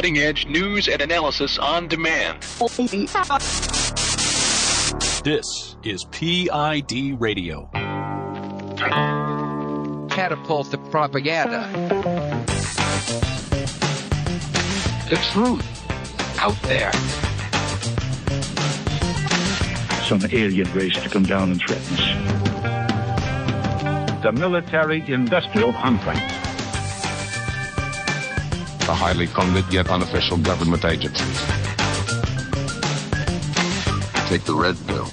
Cutting-edge news and analysis on demand. This is PID Radio. Catapult the propaganda. The truth out there. Some alien race to come down and threaten us. The military-industrial complex. The highly funded yet unofficial government agencies. Take the red pill.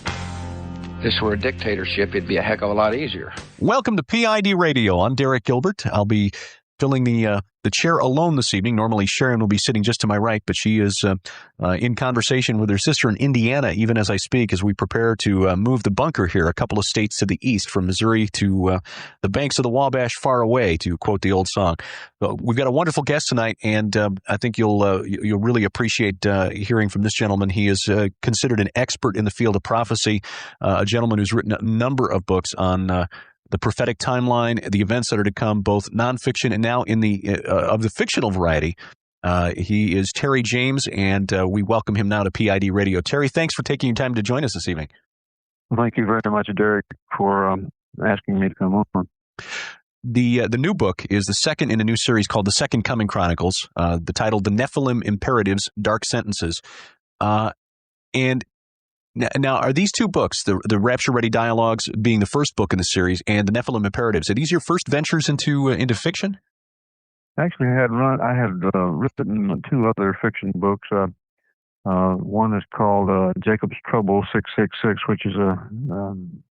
If this were a dictatorship, it'd be a heck of a lot easier. Welcome to PID Radio. I'm Derek Gilbert. I'll be filling the chair alone this evening. Normally Sharon will be sitting just to my right, but she is in conversation with her sister in Indiana, even as I speak, as we prepare to move the bunker here a couple of states to the east, from Missouri to the banks of the Wabash far away, to quote the old song. We've got a wonderful guest tonight, and I think you'll really appreciate hearing from this gentleman. He is considered an expert in the field of prophecy, a gentleman who's written a number of books on the prophetic timeline, the events that are to come, both nonfiction and now in the of the fictional variety. He is Terry James, and we welcome him now to PID Radio. Terry, thanks for taking your time to join us this evening. Thank you very much, Derek, for asking me to come on. The new book is the second in a new series called The Second Coming Chronicles, the title The Nephilim Imperatives, Dark Sentences. And now, are these two books, the Rapture Ready Dialogues being the first book in the series, and the Nephilim Imperatives, are these your first ventures into fiction? Actually, I had written two other fiction books. One is called Jacob's Trouble 666, which is a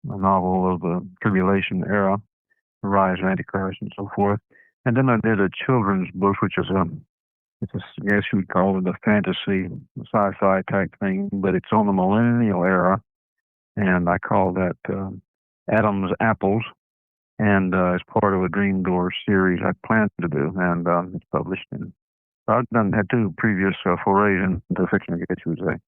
novel of the tribulation era, the rise of Antichrist and so forth. And then I did a children's book, which is I guess you would call it a fantasy, sci-fi type thing, but it's on the millennial era, and I call that Adam's Apples, and it's part of a Dream Door series I plan to do, and it's published. And I've had two previous forays into fiction, I guess you would say.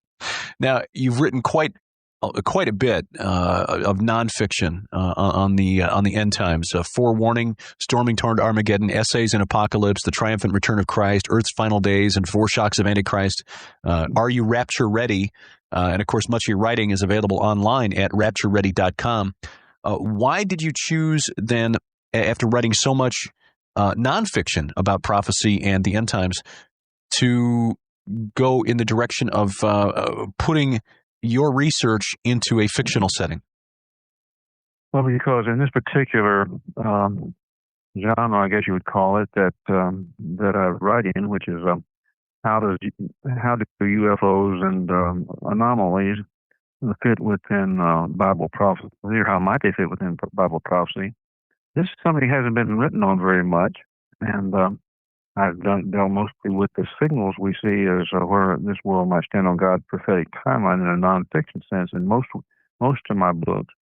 Now, you've written quite a bit of nonfiction on the end times. Forewarning, Storming Toward Armageddon, Essays in Apocalypse, The Triumphant Return of Christ, Earth's Final Days, and Foreshocks of Antichrist. Are You Rapture Ready? And of course, much of your writing is available online at raptureready.com. Why did you choose then, after writing so much nonfiction about prophecy and the end times, to go in the direction of putting your research into a fictional setting? Well, because in this particular genre, I guess you would call it, that I write in, which is how do UFOs and anomalies fit within Bible prophecy, or how might they fit within Bible prophecy? This is something that hasn't been written on very much, and I've dealt mostly with the signals we see as where this world might stand on God's prophetic timeline in a nonfiction sense in most of my books.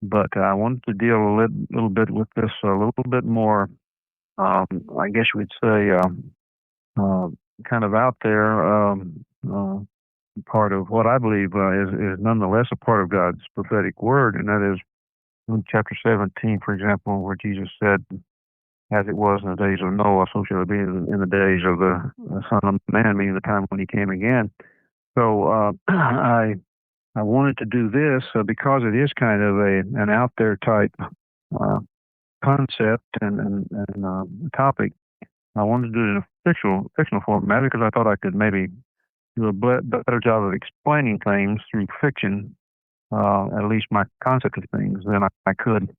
But I wanted to deal a little bit with this a little bit more, I guess you would say, kind of out there, part of what I believe is nonetheless a part of God's prophetic word, and that is in chapter 17, for example, where Jesus said, as it was in the days of Noah, so shall it be in the days of the Son of Man, meaning the time when he came again. So I wanted to do this because it is kind of an out there type concept and topic. I wanted to do it in a fictional format because I thought I could maybe do a better job of explaining things through fiction, at least my concept of things, than I could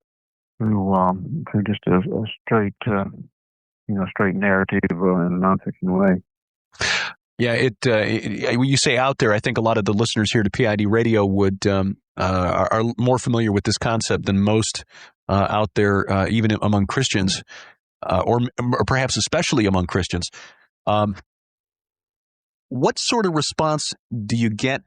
through just a straight, straight narrative in a nonfiction way. Yeah, when you say out there, I think a lot of the listeners here to PID Radio are more familiar with this concept than most out there, even among Christians, or perhaps especially among Christians. What sort of response do you get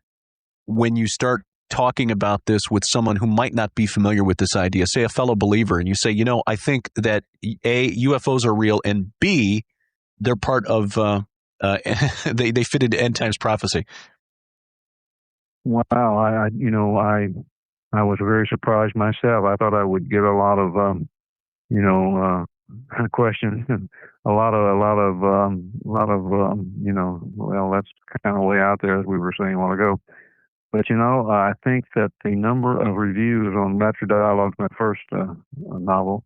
when you start talking about this with someone who might not be familiar with this idea, say a fellow believer, and you say, I think that A, UFOs are real, and B, they're part of, they fit into end times prophecy? Wow, I was very surprised myself. I thought I would get a lot of, questions, a lot of well, that's kind of way out there, as we were saying a while ago. But, I think that the number of reviews on Rapture Dialogues, my first novel,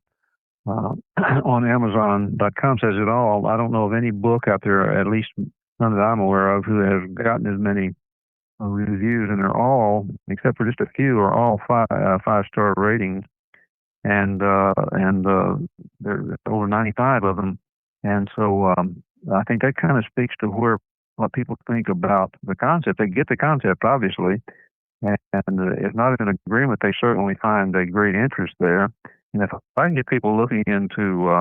on Amazon.com says it all. I don't know of any book out there, at least none that I'm aware of, who has gotten as many reviews, and they're all, except for just a few, are all five-star ratings, and there's over 95 of them. And so I think that kind of speaks to what people think about the concept. They get the concept, obviously, and if not in agreement, they certainly find a great interest there. And if I can get people looking into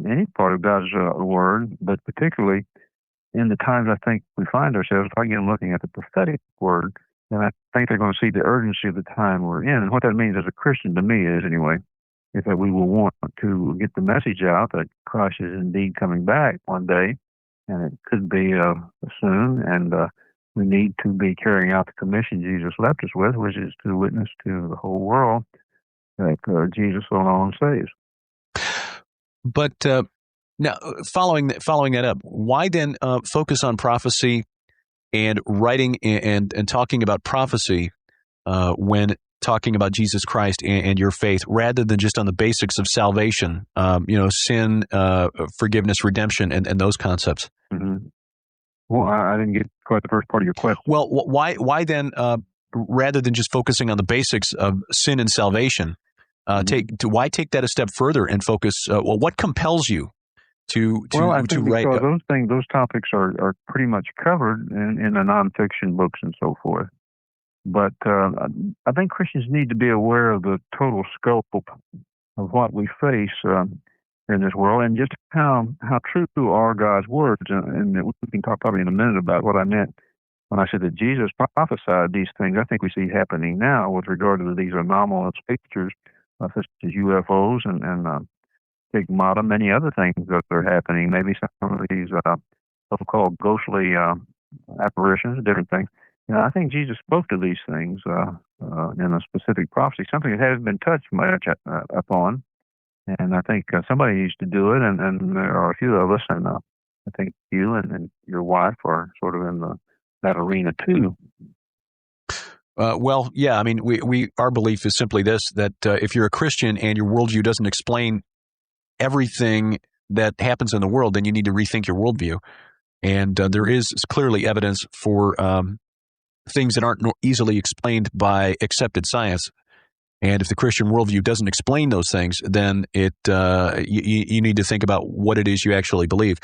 any part of God's Word, but particularly in the times I think we find ourselves, if I get them looking at the prophetic Word, then I think they're going to see the urgency of the time we're in. And what that means as a Christian to me is, anyway, is that we will want to get the message out that Christ is indeed coming back one day, and it could be soon, and we need to be carrying out the commission Jesus left us with, which is to witness to the whole world that Jesus alone saves. But now, following that up, why then focus on prophecy and writing and talking about prophecy when talking about Jesus Christ and your faith, rather than just on the basics of salvation, sin, forgiveness, redemption, and those concepts? Mm-hmm. Well, I didn't get quite the first part of your question. Well, why then, rather than just focusing on the basics of sin and salvation, why take that a step further and focus? What compels you to write? Because those topics are pretty much covered in the nonfiction books and so forth. But I think Christians need to be aware of the total scope of what we face in this world, and just how true are God's words. And we can talk probably in a minute about what I meant when I said that Jesus prophesied these things. I think we see happening now with regard to these anomalous pictures, such as UFOs and stigmata, many other things that are happening. Maybe some of these so-called ghostly apparitions, different things. I think Jesus spoke to these things in a specific prophecy, something that hasn't been touched much upon. And I think somebody needs to do it, and there are a few of us, and I think you and your wife are sort of in that arena too. Well, yeah, I mean, our belief is simply this, that if you're a Christian and your worldview doesn't explain everything that happens in the world, then you need to rethink your worldview. And there is clearly evidence for things that aren't easily explained by accepted science. And if the Christian worldview doesn't explain those things, then you need to think about what it is you actually believe.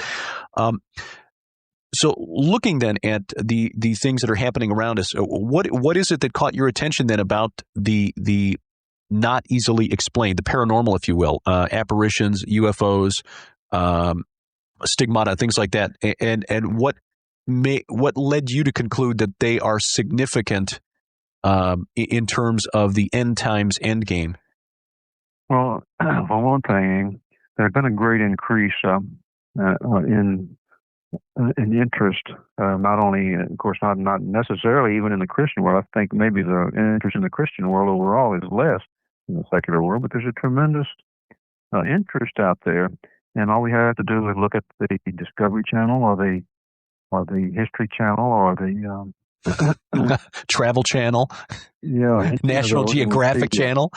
So looking then at the things that are happening around us, what is it that caught your attention then about the not easily explained, the paranormal, if you will, apparitions, UFOs, stigmata, things like that, and what led you to conclude that they are significant in terms of the end times end game? Well, for one thing, there's been a great increase in interest, not only, of course, not necessarily even in the Christian world. I think maybe the interest in the Christian world overall is less in the secular world, but there's a tremendous interest out there, and all we have to do is look at the Discovery Channel or the History Channel or the Travel Channel, National Geographic Channel.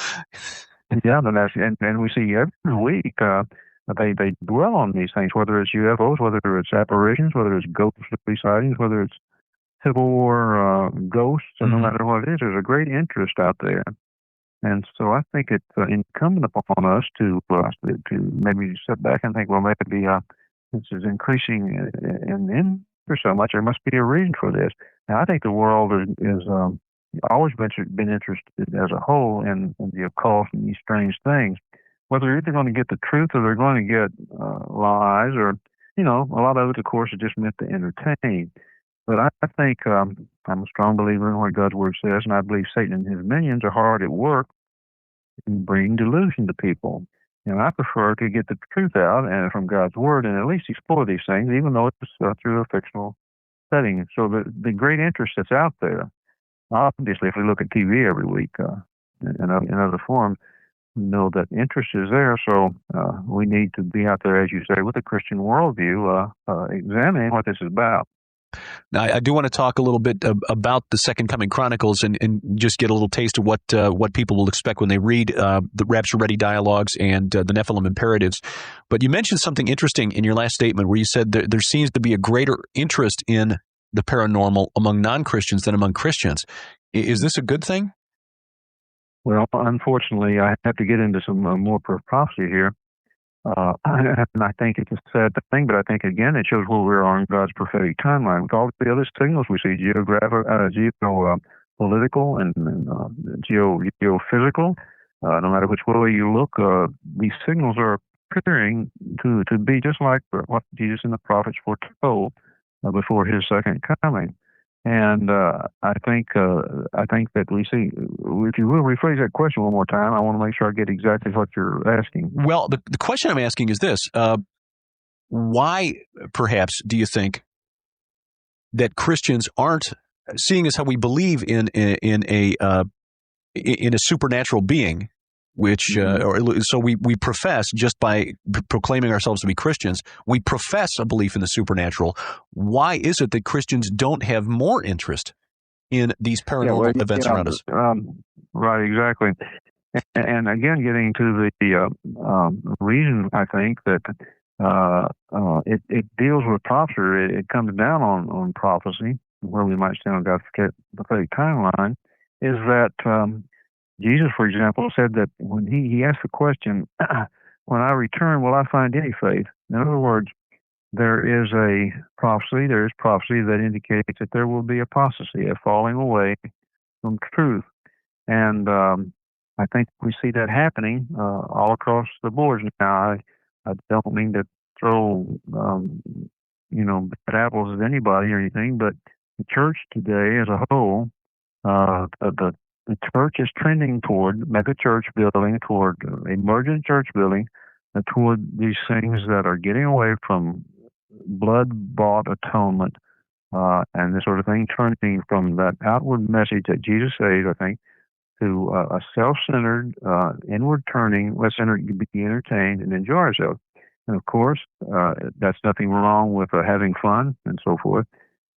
Yeah, and we see every week they dwell on these things, whether it's UFOs, whether it's apparitions, whether it's ghostly sightings, whether it's Civil War ghosts, and no matter what it is, there's a great interest out there. And so I think it's incumbent upon us to maybe sit back and think, well, maybe this is increasing in interest so much, there must be a reason for this. Now, I think the world is always been interested as a whole in the occult and these strange things. Whether they're either going to get the truth or they're going to get lies, or, a lot of it, of course, is just meant to entertain. But I think I'm a strong believer in what God's Word says, and I believe Satan and his minions are hard at work in bringing delusion to people. And I prefer to get the truth out and from God's Word and at least explore these things, even though it's through a fictional setting. So the great interest that's out there, obviously, if we look at TV every week in other forms, know that interest is there. So we need to be out there, as you say, with a Christian worldview, examining what this is about. Now, I do want to talk a little bit about the Second Coming Chronicles and just get a little taste of what people will expect when they read the Rapture Ready Dialogues and the Nephilim Imperatives. But you mentioned something interesting in your last statement where you said there seems to be a greater interest in the paranormal among non-Christians than among Christians. Is this a good thing? Well, unfortunately, I have to get into some more prophecy here. And I think it's a sad thing, but I think, again, it shows where we are in God's prophetic timeline. With all the other signals we see, geopolitical and geophysical, no matter which way you look, these signals are appearing to be just like what Jesus and the prophets foretold before his second coming. And I think that we see, if you will rephrase that question one more time, I want to make sure I get exactly what you're asking. Well, the question I'm asking is this. Why, perhaps, do you think that Christians aren't, seeing as how we believe in a supernatural being, which so we profess, just by proclaiming ourselves to be Christians, we profess a belief in the supernatural. Why is it that Christians don't have more interest in these paranormal events around us? Right, exactly. And again, getting to the reason, I think that it deals with prophecy. It comes down on prophecy, where we might stand on God's prophetic timeline, is that Jesus, for example, said that when he asked the question, when I return, will I find any faith? In other words, there is prophecy that indicates that there will be apostasy, a falling away from truth. And I think we see that happening all across the board now. I don't mean to throw, bad apples at anybody or anything, but the church today as a whole, the church is trending toward mega church building, toward emergent church building, and toward these things that are getting away from blood-bought atonement and this sort of thing, turning from that outward message that Jesus says, I think, to a self-centered, inward turning, let's be entertained and enjoy ourselves. And of course, that's nothing wrong with having fun and so forth.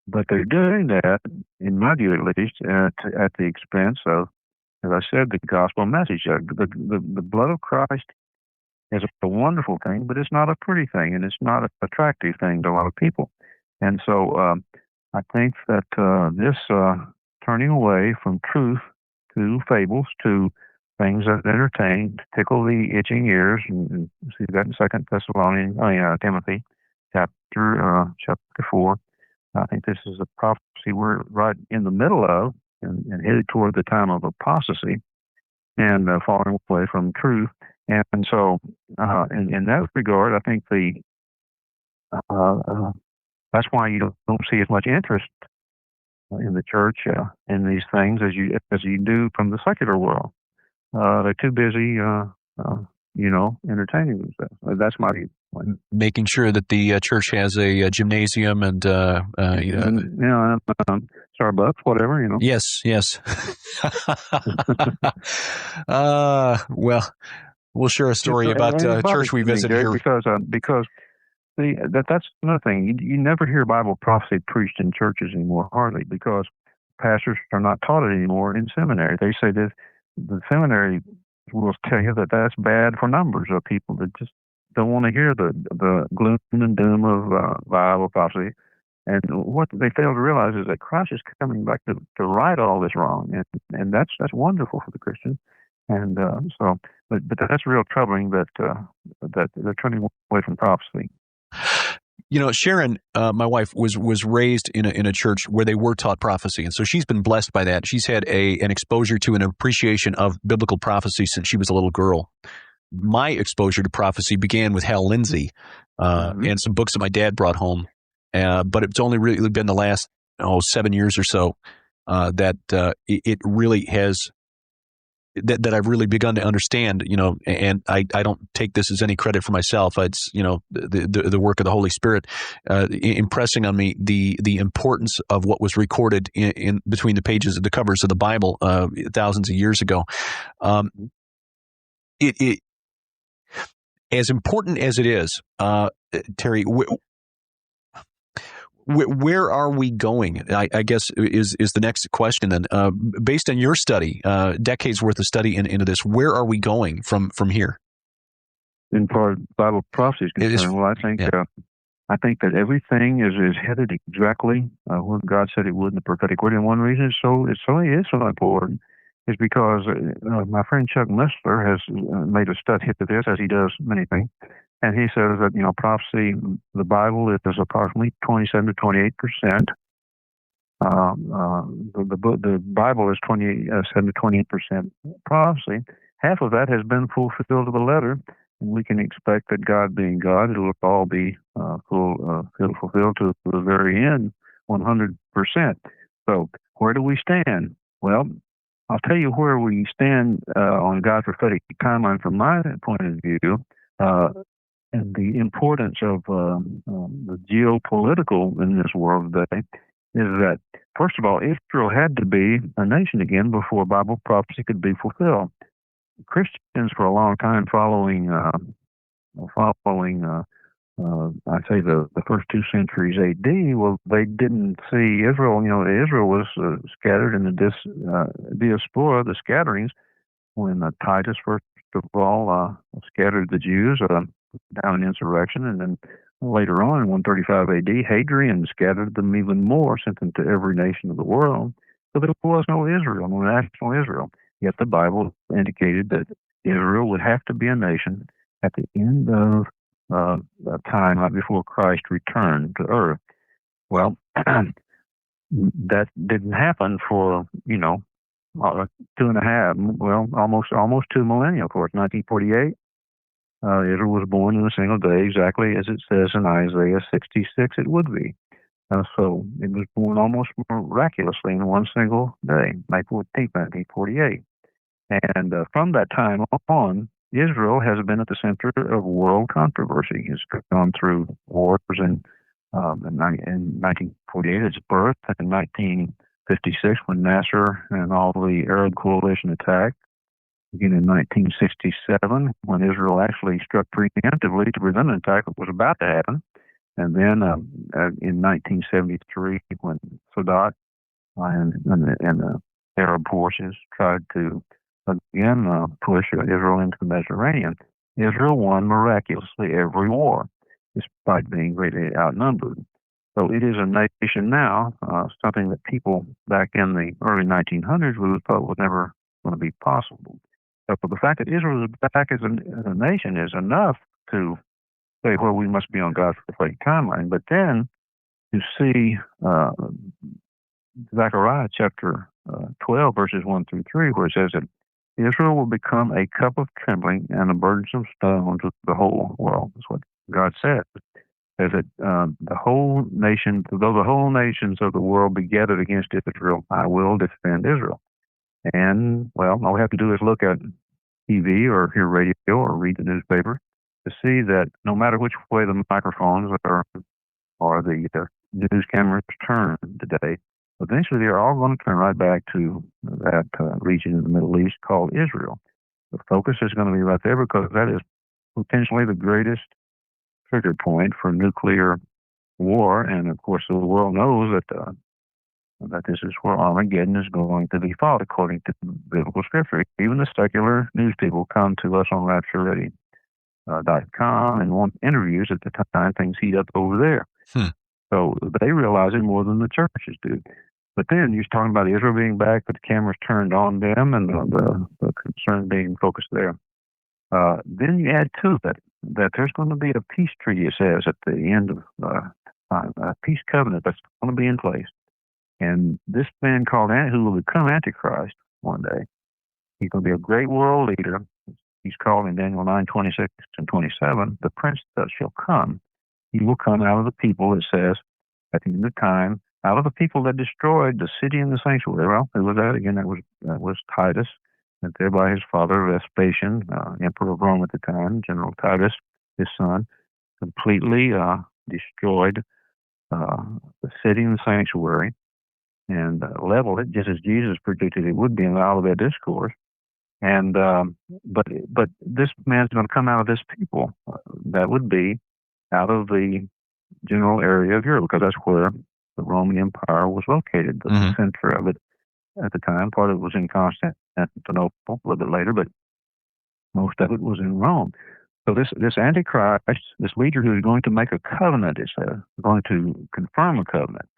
But they're doing that, in my view at least, at the expense of, as I said, the gospel message. The blood of Christ is a wonderful thing, but it's not a pretty thing, and it's not an attractive thing to a lot of people. And so I think that this turning away from truth to fables, to things that entertain, tickle the itching ears, and see that in Timothy chapter 4. I think this is a prophecy we're right in the middle of and headed toward the time of apostasy and falling away from truth. And so in that regard, I think that's why you don't see as much interest in the church in these things as you do from the secular world. They're too busy, entertaining themselves. That's my view. Making sure that the church has a gymnasium and Starbucks, whatever, Yes. Well, we'll share a story about a church we visited here. Because that's another thing. You never hear Bible prophecy preached in churches anymore, hardly, because pastors are not taught it anymore in seminary. They say that the seminary will tell you that that's bad for numbers of people that just don't want to hear the gloom and doom of Bible prophecy. And what they fail to realize is that Christ is coming back to right all this wrong, and that's wonderful for the Christian. And but that's real troubling that they're turning away from prophecy. Sharon, my wife, was raised in a church where they were taught prophecy, and so she's been blessed by that. She's had an exposure to an appreciation of biblical prophecy since she was a little girl. My exposure to prophecy began with Hal Lindsey and some books that my dad brought home, but it's only really been the last 7 years or so that it really has. That I've really begun to understand, and I don't take this as any credit for myself. It's, the work of the Holy Spirit impressing on me the importance of what was recorded in between the pages of the covers of the Bible thousands of years ago. it as important as it is, Terry, where are we going? I guess is the next question. Then, based on your study, decades worth of study into this, where are we going from here? In part, Bible prophecy is concerned. Well, I think that everything is headed exactly where God said it would in the prophetic word. And one reason it is so important is because my friend Chuck Missler has made a study into this, as he does many things. And he says that, prophecy, the Bible is approximately 27 to 28%. The Bible is 27 to 28% prophecy. Half of that has been fulfilled to the letter. And we can expect that God being God, it will all be fulfilled to the very end, 100%. So where do we stand? Well, I'll tell you where we stand on God's prophetic timeline from my point of view, and the importance of the geopolitical in this world today is that, first of all, Israel had to be a nation again before Bible prophecy could be fulfilled. Christians for a long time following I'd say the first 2 centuries A.D., well, they didn't see Israel. Israel was scattered in the diaspora, the scatterings, when Titus, first of all, scattered the Jews down in insurrection, and then later on in 135 A.D., Hadrian scattered them even more, sent them to every nation of the world. So there was no Israel, no national Israel. Yet the Bible indicated that Israel would have to be a nation at the end of time, right before Christ returned to earth. Well, that didn't happen for, 2.5, almost 2 millennia, of course. 1948, Israel was born in a single day, exactly as it says in Isaiah 66 it would be. So it was born almost miraculously in one single day, May 14th, 1948. And from that time on, Israel has been at the center of world controversy. It's gone through wars in 1948, its birth, in 1956 when Nasser and all the Arab coalition attacked. Again in 1967 when Israel actually struck preemptively to prevent an attack that was about to happen. And then in 1973 when Sadat and the Arab forces tried to again push Israel into the Mediterranean. Israel won miraculously every war, despite being greatly outnumbered. So it is a nation now, something that people back in the early 1900s would have thought was never going to be possible. So the fact that Israel is back as a nation is enough to say where we must be on God's prophetic timeline. But then you see Zechariah chapter 12, verses 1 through 3, where it says that Israel will become a cup of trembling and a burdensome stone to the whole world. That's what God said. Says that the whole nation, though the whole nations of the world be gathered against Israel, I will defend Israel. And, well, all we have to do is look at TV or hear radio or read the newspaper to see that no matter which way the microphones or the news cameras turn today, eventually they're all going to turn right back to that region in the Middle East called Israel. The focus is going to be right there because that is potentially the greatest trigger point for nuclear war. And, of course, the world knows that this is where Armageddon is going to be fought, according to biblical scripture. Even the secular news people come to us on RaptureReady.com and want interviews at the time things heat up over there. So they realize it more than the churches do. But then you're talking about Israel being back, but the cameras turned on them and the concern being focused there. Then you add to that there's going to be a peace treaty, it says, at the end of time, a peace covenant that's going to be in place. And this man who will become Antichrist one day, he's going to be a great world leader. He's called in Daniel 9:26 and 27, the prince that shall come. He will come out of the people, it says, at the end of time, out of the people that destroyed the city and the sanctuary. Well, who was that? Again, that was Titus, and thereby his father, Vespasian, emperor of Rome at the time, General Titus, his son, completely destroyed the city and the sanctuary and leveled it, just as Jesus predicted it would be in the Olivet Discourse. And but this man's going to come out of this people. That would be out of the general area of Europe, because that's where the Roman Empire was located, the center of it at the time. Part of it was in Constantinople a little bit later, but most of it was in Rome. So this Antichrist, this leader who is going to make a covenant, it says, going to confirm a covenant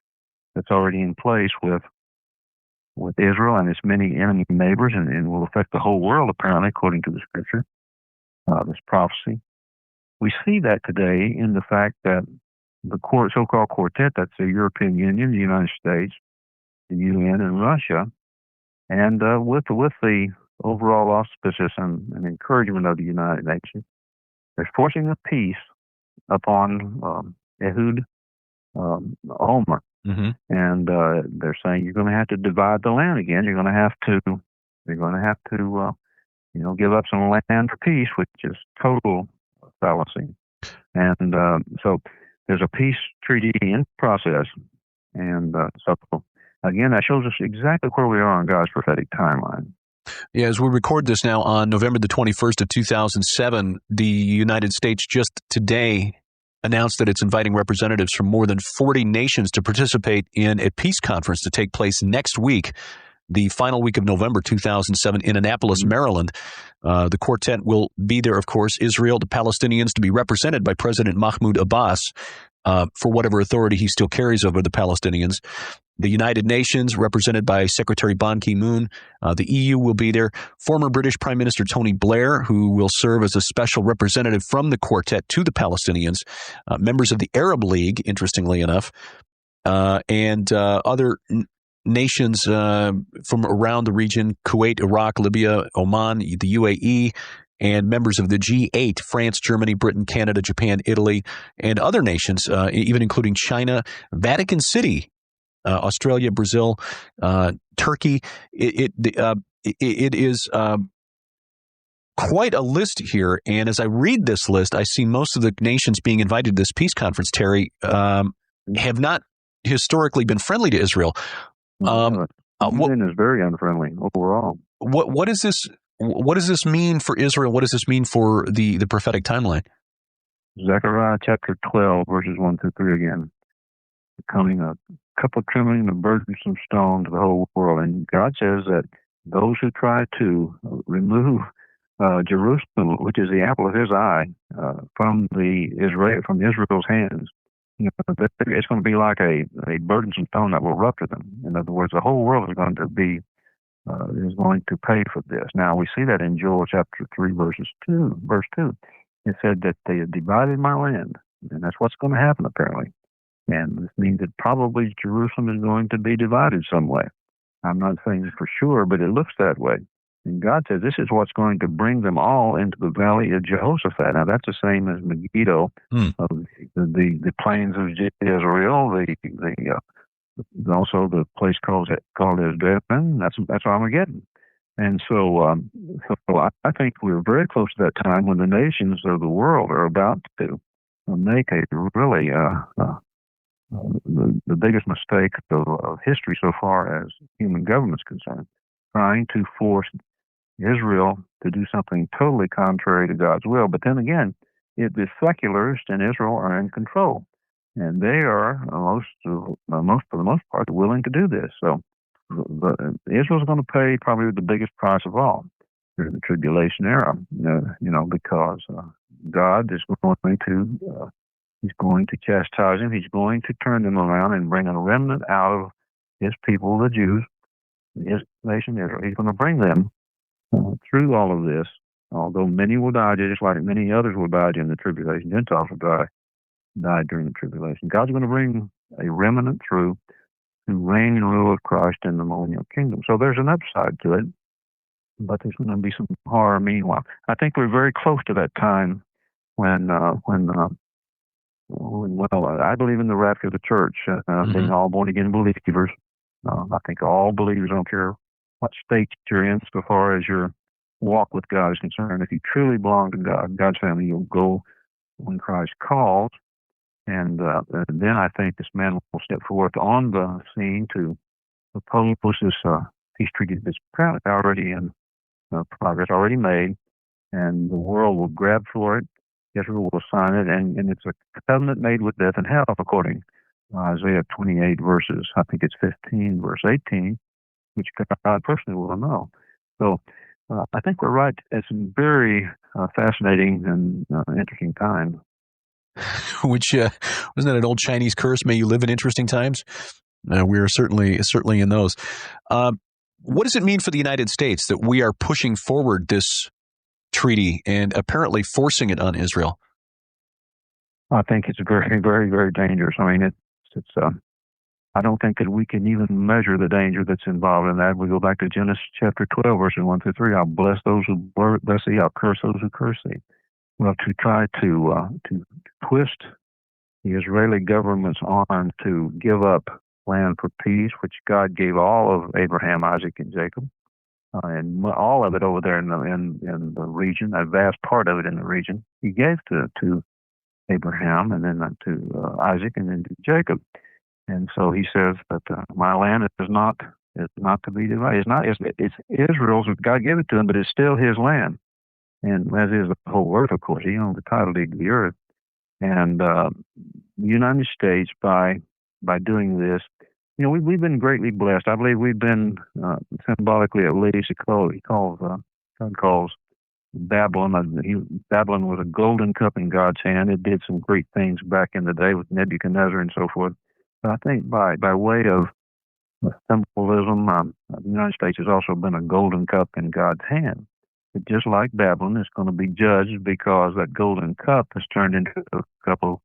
that's already in place with Israel and its many enemy neighbors, and will affect the whole world, apparently, according to the scripture, this prophecy. We see that today in the fact that the so-called quartet, that's the European Union, the United States, the UN, and Russia, and with the overall auspices and encouragement of the United Nations, they're forcing a peace upon Ehud Olmert. And they're saying you're going to have to divide the land again. You're going to have to give up some land for peace, which is total fallacy. And so there's a peace treaty in process. And so again, that shows us exactly where we are on God's prophetic timeline. Yeah, as we record this now on November the 21st of 2007, the United States just today announced that it's inviting representatives from more than 40 nations to participate in a peace conference to take place next week, the final week of November 2007 in Annapolis, Maryland. The quartet will be there, of course, Israel, the Palestinians, to be represented by President Mahmoud Abbas for whatever authority he still carries over the Palestinians. The United Nations, represented by Secretary Ban Ki-moon. The EU will be there. Former British Prime Minister Tony Blair, who will serve as a special representative from the quartet to the Palestinians. Members of the Arab League, interestingly enough, and other nations from around the region, Kuwait, Iraq, Libya, Oman, the UAE, and members of the G8, France, Germany, Britain, Canada, Japan, Italy, and other nations, even including China, Vatican City, Australia, Brazil, Turkey. It is quite a list here. And as I read this list, I see most of the nations being invited to this peace conference, Terry, have not historically been friendly to Israel. It is very unfriendly overall. What is this? What does this mean for Israel? What does this mean for the prophetic timeline? Zechariah chapter 12, verses 1 through 3 again. Becoming a cup of trembling, a burdensome stone to the whole world. And God says that those who try to remove Jerusalem, which is the apple of his eye, from Israel's hands, it's going to be like a burdensome stone that will rupture them. In other words, the whole world is going to pay for this. Now we see that in Joel chapter 3, verse 2. It said that they had divided my land, and that's what's going to happen apparently. And this means that probably Jerusalem is going to be divided some way. I'm not saying for sure, but it looks that way. And God says this is what's going to bring them all into the valley of Jehoshaphat. Now that's the same as Megiddo, the plains of Israel, also the place called Esdrevon. That's Armageddon. And so I think we're very close to that time when the nations of the world are about to make a really the biggest mistake of history so far as human government's concerned, trying to force Israel to do something totally contrary to God's will. But then again, the secularists in Israel are in control, and they are, for the most part, willing to do this. So Israel's going to pay probably the biggest price of all during the tribulation era, because God is He's going to chastise them. He's going to turn them around and bring a remnant out of his people, the Jews, his nation Israel. He's going to bring them through all of this, although many will die, just like many others will die during the tribulation. Gentiles will die during the tribulation. God's going to bring a remnant through to reign and rule with Christ in the millennial kingdom. So there's an upside to it, but there's going to be some horror meanwhile. I think we're very close to that time when I believe in the rapture of the church, being all born-again believers. I think all believers, I don't care what state you're in so far as your walk with God is concerned. If you truly belong to God, God's family, you'll go when Christ calls. And then I think this man will step forth on the scene to oppose this peace treaty that's apparently already in progress already made, and the world will grab for it. Israel will sign it, and it's a covenant made with death and hell, according to Isaiah 28 verses, I think it's 15, verse 18, which God personally will know. So I think we're right. It's a very fascinating and interesting time. Which wasn't that an old Chinese curse? May you live in interesting times. We are certainly in those. What does it mean for the United States that we are pushing forward this treaty and apparently forcing it on Israel? I think it's very, very, very dangerous. I mean, it's. I don't think that we can even measure the danger that's involved in that. We go back to Genesis chapter 12, verses 1 through 3. I'll bless those who bless thee. I'll curse those who curse thee. Well, to try to twist the Israeli government's arm to give up land for peace, which God gave all of Abraham, Isaac, and Jacob, and all of it over there in the region, a vast part of it in the region, He gave to Abraham, and then to Isaac, and then to Jacob. And so He says that my land is not to be divided. It's Israel's. God gave it to him, but it's still His land, and as is the whole earth, of course. He owns the title deed to the earth, and the United States by doing this, we've been greatly blessed. I believe we've been symbolically, at least, God calls Babylon. Babylon was a golden cup in God's hand. It did some great things back in the day with Nebuchadnezzar and so forth. But I think by way of symbolism, the United States has also been a golden cup in God's hand. But just like Babylon, it's going to be judged because that golden cup has turned into a cup of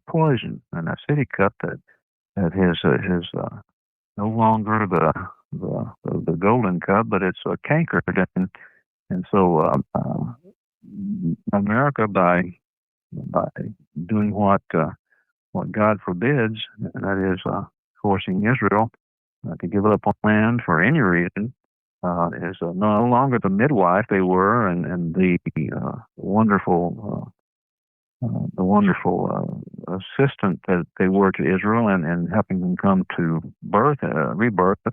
poison, and that city cup that is no longer the golden cup, but it's cankered, and so America, by doing what God forbids, and that is forcing Israel to give up land for any reason, is no longer the midwife they were, and the wonderful assistant that they were to Israel, and helping them come to rebirth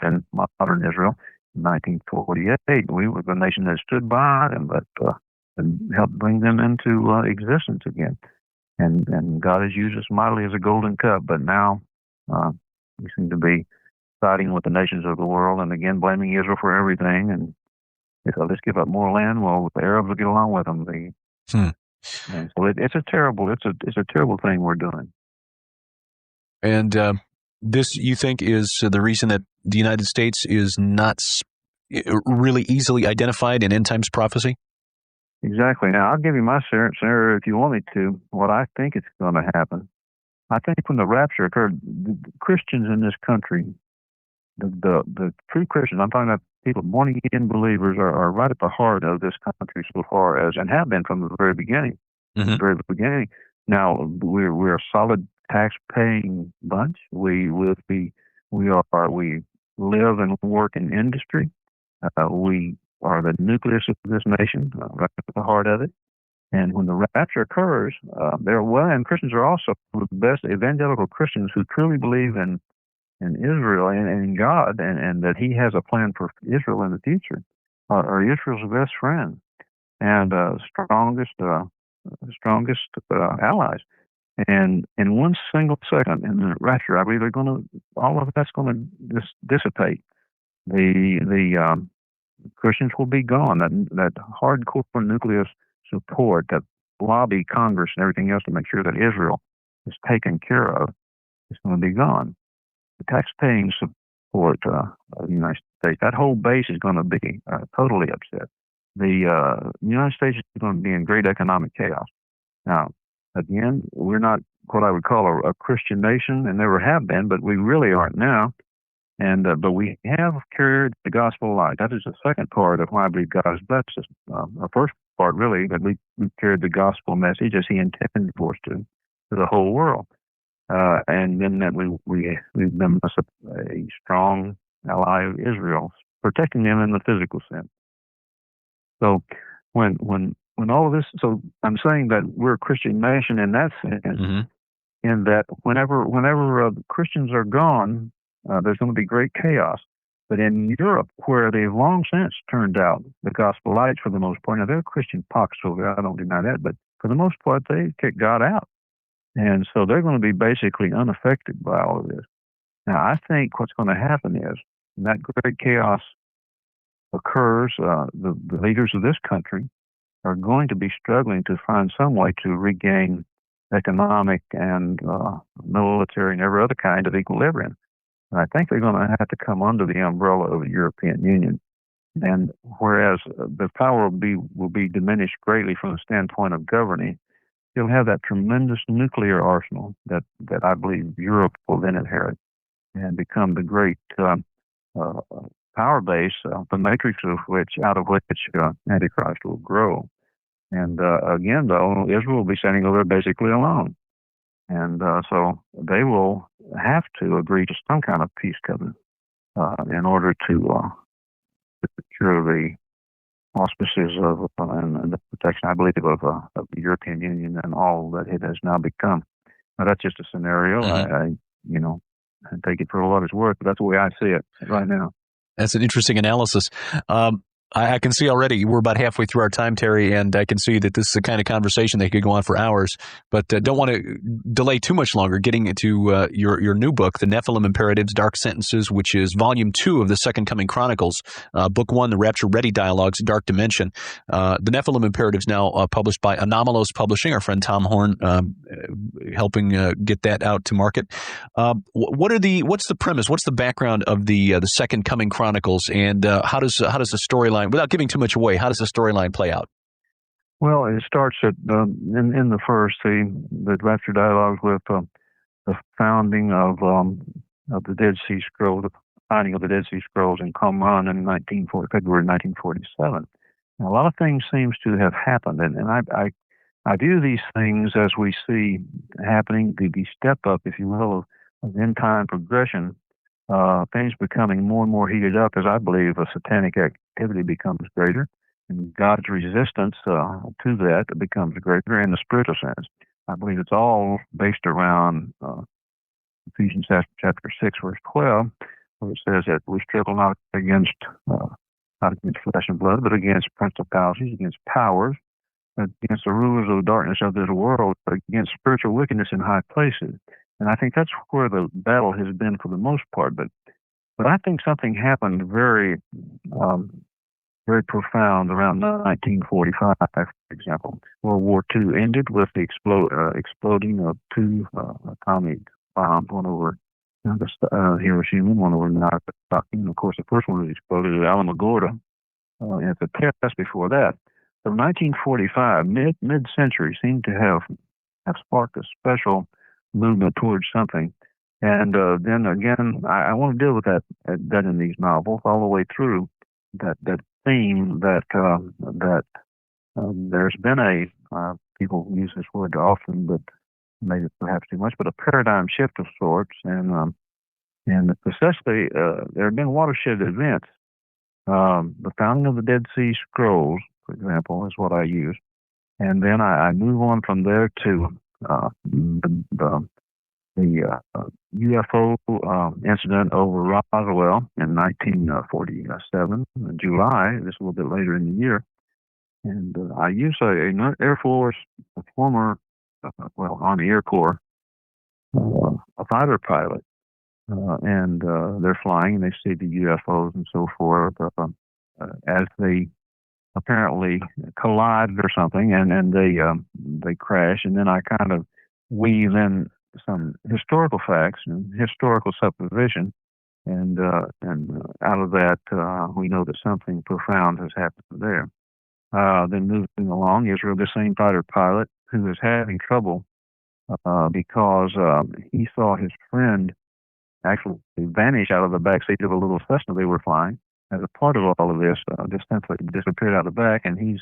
in modern Israel in 1948. We were the nation that stood by them, and helped bring them into existence again. And God has used us mightily as a golden cup, but now we seem to be siding with the nations of the world, and again blaming Israel for everything. And if let's give up more land, well, the Arabs will get along with them. And so it's a terrible thing we're doing. And this, you think, is the reason that the United States is not really easily identified in end times prophecy? Exactly. Now, I'll give you my scenario if you want me to, what I think is going to happen. I think when the rapture occurred, the Christians in this country, the true Christians, I'm talking about people, born-again believers, are right at the heart of this country so far as, and have been from the very beginning. Mm-hmm. The very beginning. Now, we're a solid tax-paying bunch. We live and work in industry. We are the nucleus of this nation, right at the heart of it. And when the rapture occurs, and Christians are also the best evangelical Christians who truly believe in Israel and in God, and that He has a plan for Israel in the future, are Israel's best friend and strongest allies. And in one single second in the rapture, I believe all of that's going to just dissipate. The Christians will be gone. That hardcore nucleus support, that lobby Congress and everything else to make sure that Israel is taken care of, is going to be gone. The tax-paying support of the United States, that whole base is going to be totally upset. The United States is going to be in great economic chaos. Now, again, we're not what I would call a Christian nation, and never have been, but we really aren't now. And but we have carried the gospel light. That is the second part of why I believe God has blessed us. The first part, really, that we carried the gospel message as He intended for us to the whole world. And then that we've been a strong ally of Israel, protecting them in the physical sense. So when all of this, so I'm saying that we're a Christian nation in that sense, mm-hmm. in that whenever Christians are gone, there's going to be great chaos. But in Europe, where they've long since turned out the gospel lights for the most part, now there are Christian pockets over there, I don't deny that, but for the most part, they kicked God out. And so they're going to be basically unaffected by all of this. Now, I think what's going to happen is, when that great chaos occurs, the leaders of this country are going to be struggling to find some way to regain economic and military and every other kind of equilibrium. And I think they're going to have to come under the umbrella of the European Union. And whereas the power will be diminished greatly from the standpoint of governing, you'll have that tremendous nuclear arsenal that I believe Europe will then inherit and become the great power base, the matrix out of which Antichrist will grow. And again, though, Israel will be standing over there basically alone. And so they will have to agree to some kind of peace covenant in order to secure the auspices of and the protection, I believe, of the European Union and all that it has now become. Now, that's just a scenario. I take it for what it's worth, but that's the way I see it right now. That's an interesting analysis. I can see already we're about halfway through our time, Terry, and I can see that this is the kind of conversation that could go on for hours, but don't want to delay too much longer getting into your new book, The Nephilim Imperatives, Dark Sentences, which is Volume 2 of the Second Coming Chronicles. Book 1, The Rapture Ready Dialogues, Dark Dimension. The Nephilim Imperatives now published by Anomalos Publishing, our friend Tom Horn helping get that out to market. What's the premise? What's the background of the Second Coming Chronicles, and how does the storyline, without giving too much away, how does the storyline play out? Well, it starts at in the first, the Rapture Dialogues with the founding of the Dead Sea Scrolls, the finding of the Dead Sea Scrolls in Qumran in February 1947. And a lot of things seems to have happened, and I view these things as we see happening, the step up, if you will, of end time progression. Things becoming more and more heated up as I believe a satanic activity becomes greater, and God's resistance to that becomes greater in the spiritual sense. I believe it's all based around Ephesians chapter 6, verse 12, where it says that we struggle not against flesh and blood, but against principalities, against powers, against the rulers of the darkness of this world, against spiritual wickedness in high places. And I think that's where the battle has been for the most part. But I think something happened very, very profound around 1945, for example. World War II ended with the exploding of two atomic bombs, one over Hiroshima, one over Nagasaki. And of course, the first one was exploded at Alamogordo at the test before that. So 1945, mid-century, seemed to have sparked a special movement towards something. And then again, I want to deal with that in these novels all the way through, that theme that there's been people use this word often, but maybe perhaps too much, but a paradigm shift of sorts. And especially there have been watershed events. The founding of the Dead Sea Scrolls, for example, is what I use. And then I move on from there to the UFO incident over Roswell in 1947 in July. This is a little bit later in the year. And I use an Air Force, a former, Army Air Corps, a fighter pilot. And they're flying and they see the UFOs and so forth as they apparently collide or something, and they crash. And then I kind of weave in some historical facts and historical supposition, and out of that we know that something profound has happened there. Then moving along, Israel, the same fighter pilot who is having trouble because he saw his friend actually vanish out of the backseat of a little Cessna they were flying. As a part of all of this, just simply disappeared out of the back, and he's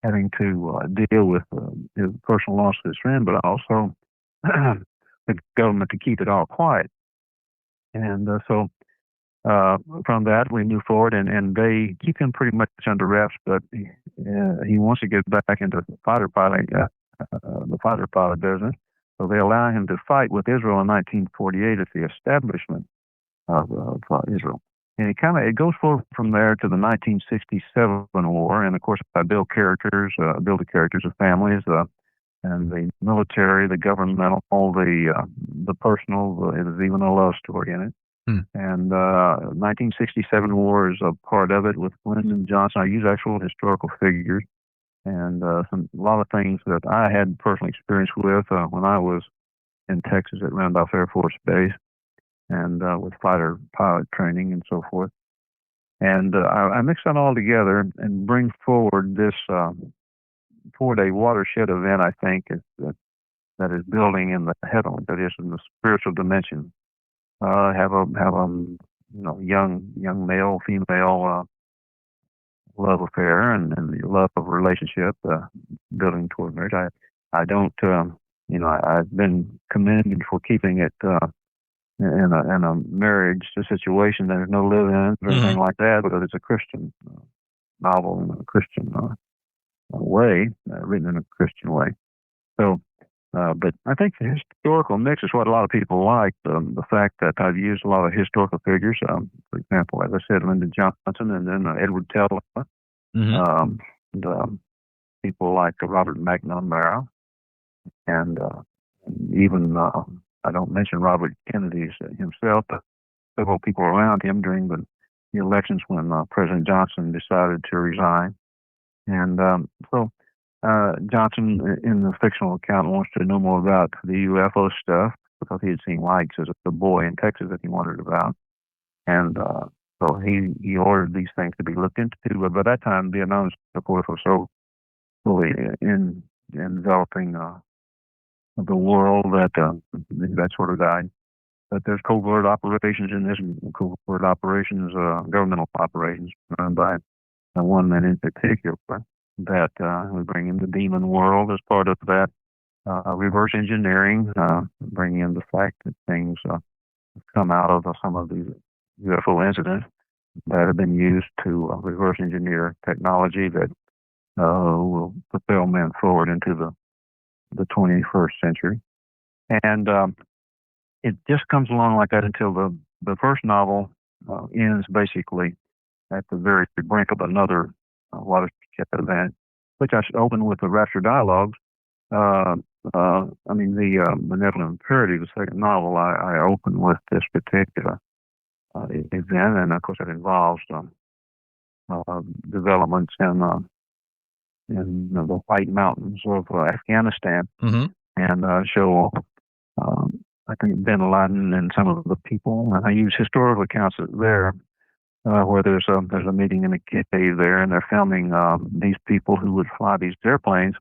having to deal with his personal loss of his friend, but also the government to keep it all quiet. And so from that, we move forward, and they keep him pretty much under wraps, but he wants to get back into the fighter pilot business. So they allow him to fight with Israel in 1948 at the establishment of Israel. And it goes forward from there to the 1967 war, and of course I build the characters of families, and the military, the governmental, the personal. There's even a love story in it. And 1967 war is a part of it with Lyndon Johnson. I use actual historical figures and a lot of things that I had personal experience with when I was in Texas at Randolph Air Force Base, and with fighter pilot training and so forth. And I mix that all together and bring forward this 4-day watershed event, I think, that is building in the heavenly, that is in the spiritual dimension. Have a young male, female love affair and the love of relationship building toward marriage. I don't, I've been commended for keeping it in a marriage situation. There's no live-ins or anything like that, but it's a Christian novel in a Christian way, written in a Christian way. So, but I think the historical mix is what a lot of people like. The fact that I've used a lot of historical figures. For example, as I said, Lyndon Johnson, and then Edward Teller, and people like Robert McNamara, and even I don't mention Robert Kennedy himself, but several people around him during the elections when President Johnson decided to resign. And so Johnson, in the fictional account, wants to know more about the UFO stuff because he had seen lights as a boy in Texas that he wondered about. And so he ordered these things to be looked into. But by that time, Vietnam, of course, was so fully in developing the world that sort of died. But there's covert operations in this, covert operations, governmental operations run by one man in particular that we bring in the demon world as part of that. Reverse engineering, bringing in the fact that things come out of some of these UFO incidents that have been used to reverse engineer technology that will propel men forward into the 21st century. And it just comes along like that until the first novel ends basically at the very brink of another watershed event, which I should open with the Rapture Dialogues. The Nephilim Imperatives, the second novel, I open with this particular event, and of course it involves developments in the White Mountains of Afghanistan, and show I think bin Laden and some of the people, and I use historical accounts there where there's a meeting in a cave there, and they're filming these people who would fly these airplanes.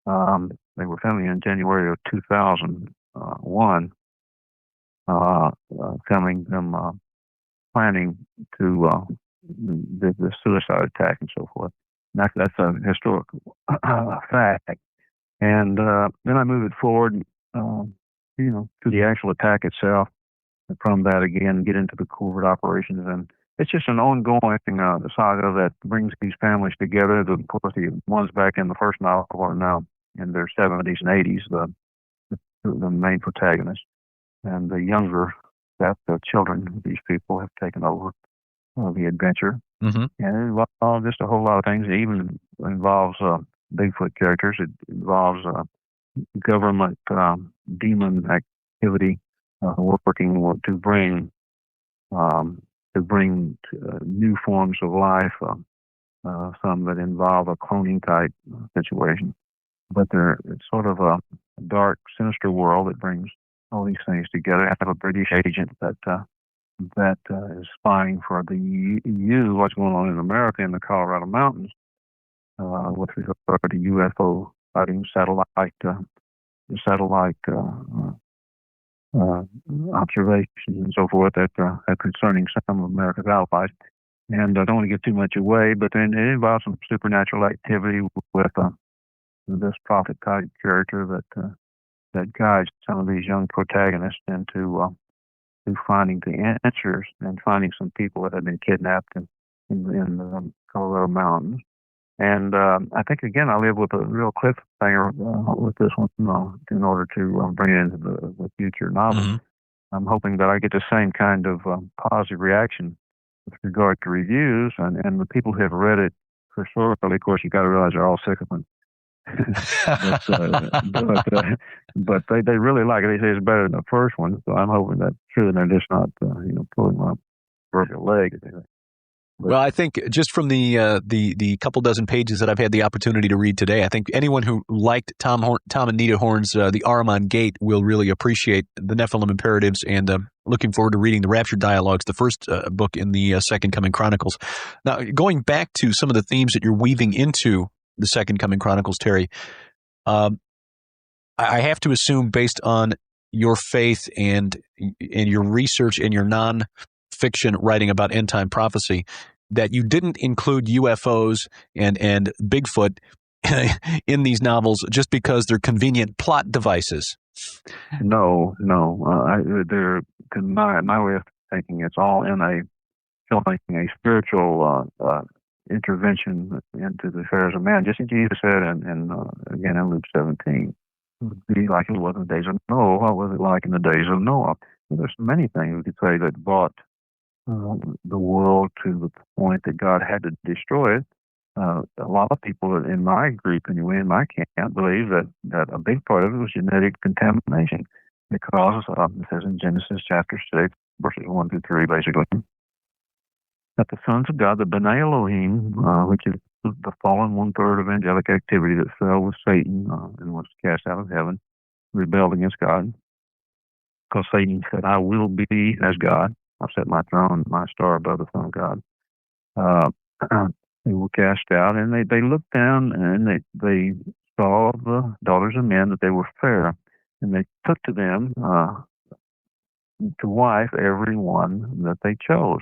They were filming in January of 2001, filming them planning to the suicide attack and so forth. And that's a historical fact. And then I move it forward, to the actual attack itself. And from that, again, get into the covert operations. And it's just an ongoing saga that brings these families together. Of course, the ones back in the first novel are now in their 70s and 80s, the main protagonists. And the younger, the children of these people have taken over the adventure. And it involves just a whole lot of things. It even involves Bigfoot characters. It involves government demon activity working to bring new forms of life, some that involve a cloning type situation. But it's sort of a dark, sinister world that brings all these things together. I have a British agent that is spying for the EU, what's going on in America in the Colorado Mountains, with regard to UFO sighting, satellite observations and so forth that are concerning some of America's allies. And I don't want to give too much away, but then it involves some supernatural activity with this prophet-type character that guides some of these young protagonists into finding the answers and finding some people that have been kidnapped in the Colorado Mountains. And I think, again, I live with a real cliffhanger with this one in order to bring it into the future novel. I'm hoping that I get the same kind of positive reaction with regard to reviews, and the people who have read it historically, of course, you got to realize they're all sycophants. but they really like it. They say it's better than the first one, so I'm hoping that's true, and they're just not pulling my proverbial leg. Well, I think just from the couple dozen pages that I've had the opportunity to read today, I think anyone who liked Tom and Nita Horn's The Ahriman Gate will really appreciate the Nephilim Imperatives, and looking forward to reading the Rapture Dialogues, the first book in the Second Coming Chronicles. Now, going back to some of the themes that you're weaving into the Second Coming Chronicles, Terry, I have to assume, based on your faith and your research and your non-fiction writing about end-time prophecy, that you didn't include UFOs and Bigfoot in these novels just because they're convenient plot devices. No. They're my way of thinking. It's all in a spiritual intervention into the affairs of man, just as Jesus said, and again in Luke 17. Be like it was in the days of Noah. What was it like in the days of Noah? Well, there's many things we could say that brought the world to the point that God had to destroy it. A lot of people in my group, anyway, in my camp, believe that a big part of it was genetic contamination, because it says in Genesis chapter 6, verses 1 through 3, basically, that the sons of God, the B'nai Elohim, which is the fallen one-third of angelic activity that fell with Satan and was cast out of heaven, rebelled against God, because Satan said, I will be as God. I've set my throne, my star above the throne of God. They were cast out, and they looked down, and they saw the daughters of men, that they were fair, and they took to them to wife every one that they chose.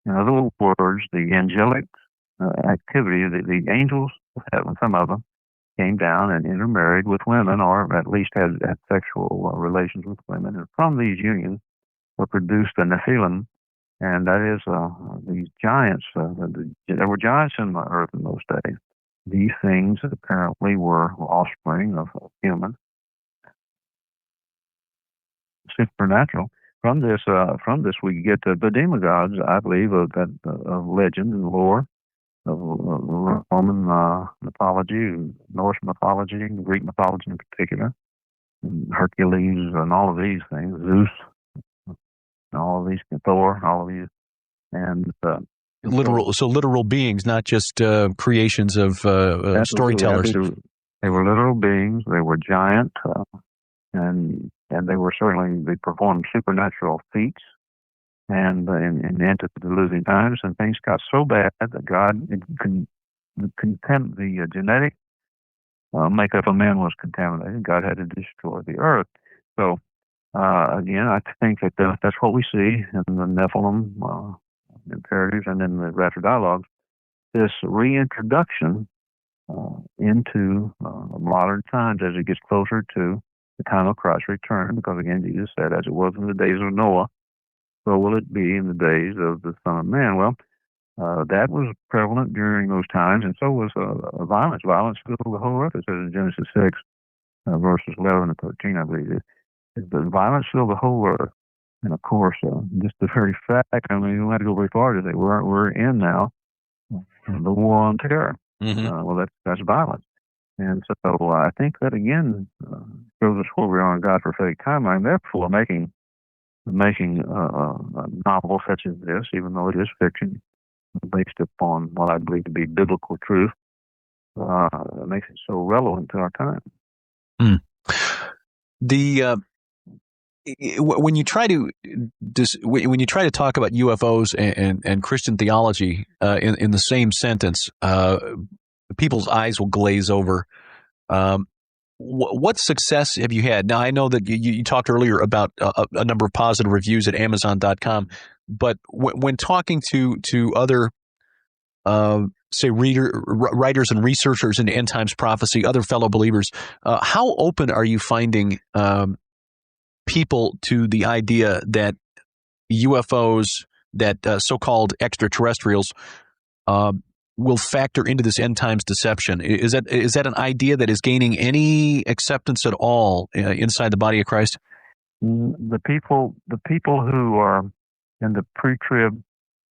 In other words, the angelic activity, the angels of heaven, some of them, came down and intermarried with women, or at least had sexual relations with women. And from these unions were produced the Nephilim, and that is these giants. There were giants in the earth in those days. These things apparently were offspring of humans, supernatural. From this we get the demigods, I believe, of legend and lore, of Roman mythology, Norse mythology, Greek mythology in particular, and Hercules, and all of these things, Zeus, and all of these, Thor, all of these, and literal beings, not just creations of storytellers. They were literal beings. They were giant, and they performed supernatural feats, and entered the losing times, and things got so bad that God the genetic makeup of man was contaminated. God had to destroy the earth. So again, I think that that's what we see in the Nephilim Imperatives and in the Rapture Dialogues. This reintroduction into modern times as it gets closer to the time of Christ's return, because again, Jesus said, as it was in the days of Noah, so will it be in the days of the Son of Man. Well, that was prevalent during those times, and so was violence. Violence filled the whole earth. It says in Genesis 6, verses 11 and 13, I believe. But violence filled the whole earth. And of course, just the very fact, I mean, you don't have to go very far to say we're in now the war on terror. Mm-hmm. Well, that's violence. And so I think that, again, shows us where we are in God's prophetic timeline. Therefore, making a novel such as this, even though it is fiction, based upon what I believe to be biblical truth, makes it so relevant to our time. When you try to talk about UFOs and Christian theology in the same sentence, people's eyes will glaze over. What success have you had? Now, I know that you talked earlier about a number of positive reviews at Amazon.com, but when talking to other, say, writers and researchers into end times prophecy, other fellow believers, how open are you finding people to the idea that UFOs, that so-called extraterrestrials, will factor into this end times deception? Is that an idea that is gaining any acceptance at all inside the body of Christ? The people who are in the pre-trib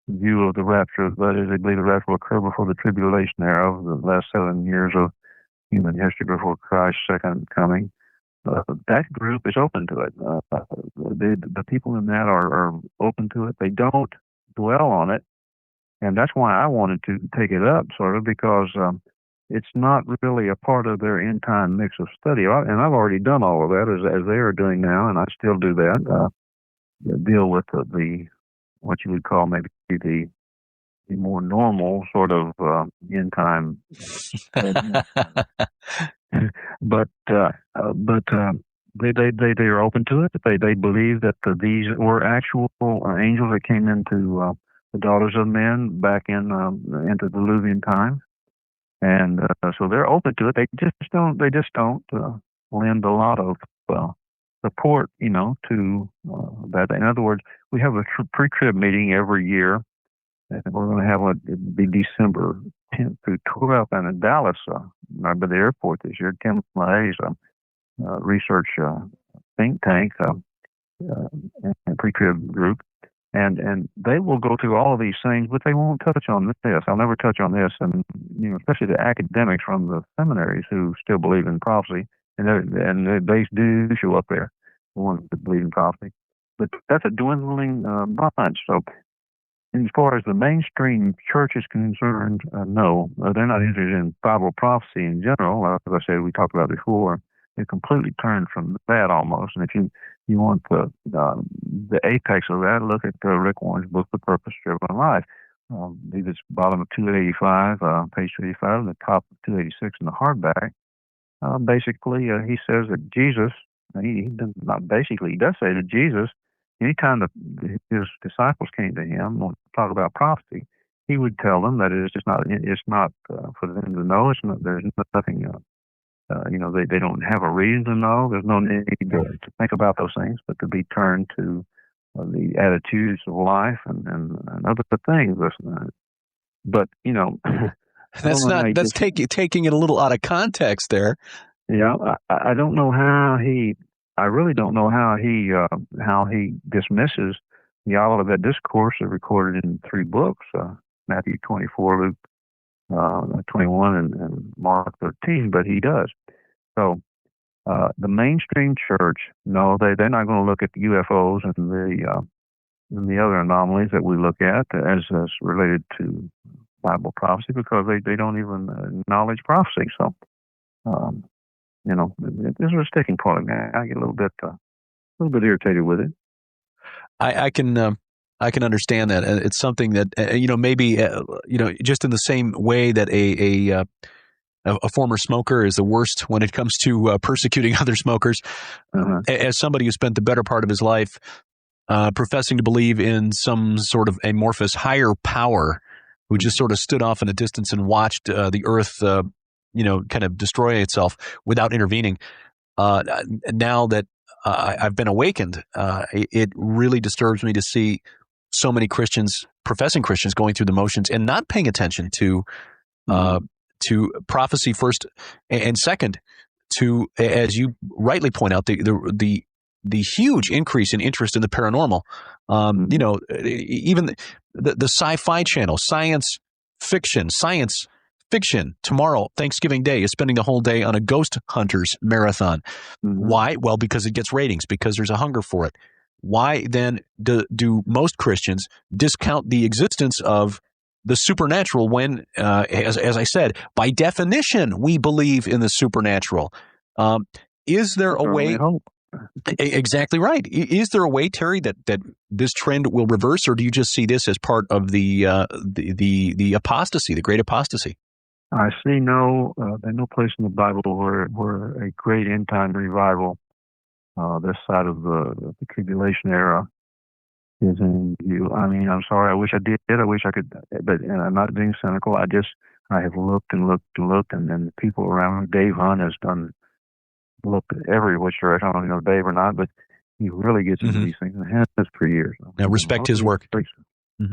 view of the rapture. That is, they believe the rapture will occur before the tribulation era of the last 7 years of human history before Christ's second coming. That group is open to it. The people in that are open to it. They don't dwell on it, and that's why I wanted to take it up, sort of, because it's not really a part of their end time mix of study. And I've already done all of that as they are doing now, and I still do that. Deal with the what you would call maybe the more normal sort of end time. But they are open to it. They believe that these were actual angels that came into the daughters of men back into Diluvian time, and so they're open to it. They just don't lend a lot of support, to that. In other words, we have a pre-trib meeting every year, and we're going to have it'd be December 10th through 12th, and in Dallas, by the airport this year. Tim LaHaye's research think tank and pre-trib group, and they will go through all of these things, but they won't touch on this. I'll never touch on this, and especially the academics from the seminaries who still believe in prophecy, and they do show up there, the ones that believe in prophecy. But that's a dwindling bunch. So, as far as the mainstream church is concerned, no, they're not interested in Bible prophecy in general. As I said, we talked about before, they completely turned from that almost. And if you want the apex of that, look at Rick Warren's book, The Purpose Driven Life. I believe it's bottom of 285, page 285, and the top of 286 in the hardback. Basically, he says that Jesus, he does say that Jesus, anytime his disciples came to him to talk about prophecy, he would tell them that it's not for them to know. There's nothing, they don't have a reason to know. There's no need to think about those things, but to be turned to the attitudes of life and other things. But that's taking it a little out of context there. Yeah, I don't know how I really don't know how he dismisses the Olivet Discourse recorded in 3 books, Matthew 24, Luke 21, and Mark 13, but he does. So the mainstream church, no, they're not going to look at the UFOs and the other anomalies that we look at as related to Bible prophecy, because they don't even acknowledge prophecy. So, this is a sticking point. I get a little bit irritated with it. I can understand that. It's something that maybe just in the same way that a former smoker is the worst when it comes to persecuting other smokers. As somebody who spent the better part of his life professing to believe in some sort of amorphous higher power, who just sort of stood off in a distance and watched the earth, kind of destroy itself without intervening. Now that I've been awakened, it really disturbs me to see so many Christians, professing Christians, going through the motions and not paying attention to prophecy first, and second to, as you rightly point out, the huge increase in interest in the paranormal. Even the sci-fi channel, science fiction. Tomorrow, Thanksgiving Day, is spending the whole day on a ghost hunters marathon. Why? Well, because it gets ratings, because there's a hunger for it. Why then do most Christians discount the existence of the supernatural when, as I said, by definition, we believe in the supernatural? Is there a way? Exactly right. Is there a way, Terry, that this trend will reverse, or do you just see this as part of the apostasy, the great apostasy? I see there's no place in the Bible where a great end time revival, this side of the tribulation era, is in view. I mean, I'm sorry. I wish I did. I wish I could, but I'm not being cynical. I have looked and looked and looked, and then people around. Dave Hunt has looked at every which direction. I don't know Dave or not, but he really gets into these things and has for years. I respect his work.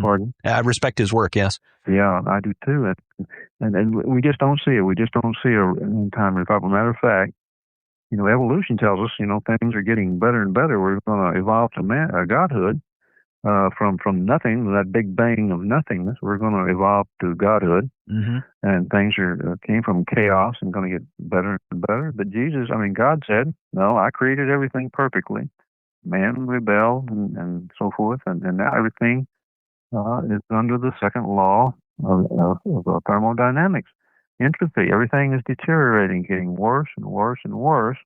Pardon? I respect his work, yes. Yeah, I do too. And we just don't see it. We just don't see an end-time revival. Matter of fact, evolution tells us, things are getting better and better. We're going to evolve to godhood. from nothing, that big bang of nothingness, we're going to evolve to godhood, and things came from chaos and going to get better and better. But God said, no, I created everything perfectly. Man rebelled and so forth, and now everything is under the second law of thermodynamics. Entropy, everything is deteriorating, getting worse and worse and worse.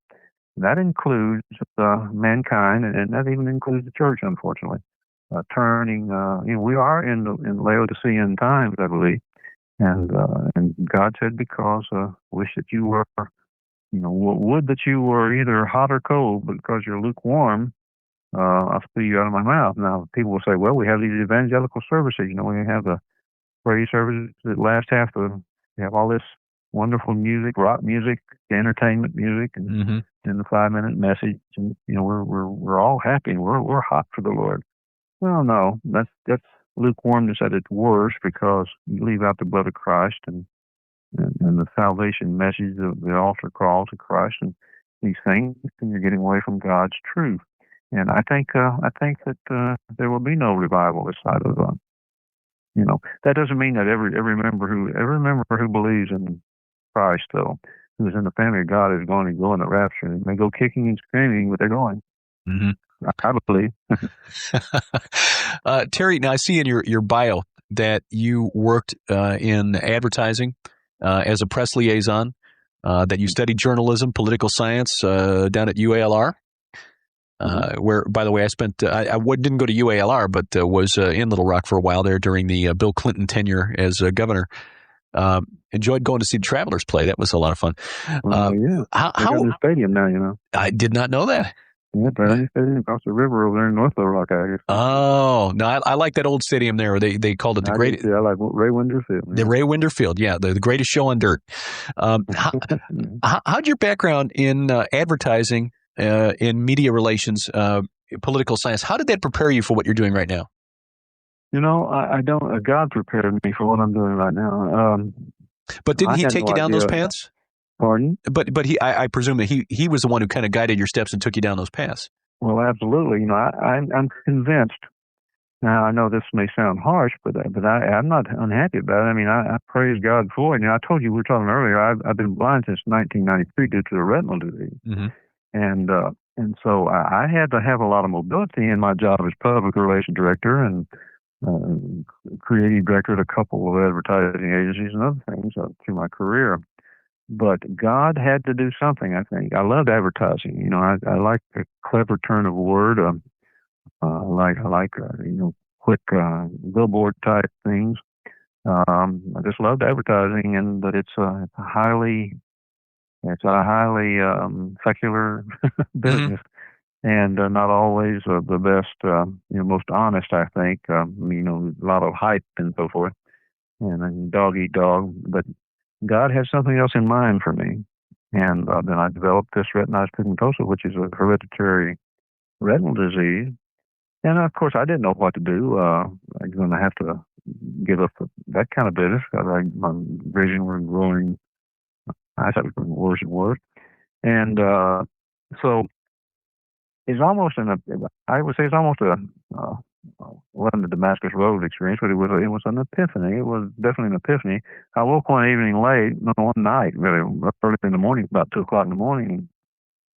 And that includes mankind, and that even includes the church, unfortunately. Turning, we are in Laodicean times, I believe, and God said, because wish that you were, would that you were either hot or cold, but because you're lukewarm, I'll spew you out of my mouth. Now, people will say, well, we have these evangelical services. We have the praise services that last we have all this wonderful music, rock music, entertainment music, and the 5-minute message, and we're all happy. We're hot for the Lord. Well, no, that's lukewarmness at its worst, because you leave out the blood of Christ and the salvation message of the altar call to Christ and these things, and you're getting away from God's truth. And I think that there will be no revival this side of that doesn't mean that every member who believes in Christ, though, who's in the family of God, is going to go in the rapture. They may go kicking and screaming, but they're going. I believe. Terry, now I see in your bio that you worked in advertising as a press liaison, that you studied journalism, political science down at UALR. Where, by the way, I spent, I didn't go to UALR, but was in Little Rock for a while there during the Bill Clinton tenure as governor. Enjoyed going to see the Travelers play. That was a lot of fun. Yeah. How got a new stadium now, I did not know that. Yeah, brand new stadium across the river over there in North Little Rock, I guess. Oh, no, I like that old stadium there. They called it the greatest. I like Ray Winder Field. The Ray Winder Field, yeah, the greatest show on dirt. How'd your background in advertising, in media relations, political science, how did that prepare you for what you're doing right now? I don't. God prepared me for what I'm doing right now. But didn't he take you down those paths? Pardon? But I presume that he was the one who kind of guided your steps and took you down those paths. Well, absolutely. I'm convinced. Now, I know this may sound harsh, but I'm not unhappy about it. I praise God for it. I told you, we were talking earlier, I've been blind since 1993 due to a retinal disease. And so I had to have a lot of mobility in my job as public relations director and creative director at a couple of advertising agencies and other things through my career. But God had to do something, I think. I loved advertising. I like the clever turn of word. I like quick billboard type things. I just loved advertising, but it's a highly secular business, and not always the best, most honest, I think. A lot of hype and so forth, and dog eat dog. But God had something else in mind for me, and then I developed this retinitis pigmentosa, which is a hereditary retinal disease. And of course, I didn't know what to do. I was going to have to give up that kind of business because my vision was growing. I thought it was getting worse and worse. And so it's almost I would say it's almost wasn't a Damascus Road experience, but it was an epiphany. It was definitely an epiphany. I woke one night, really early in the morning, about 2:00 in the morning,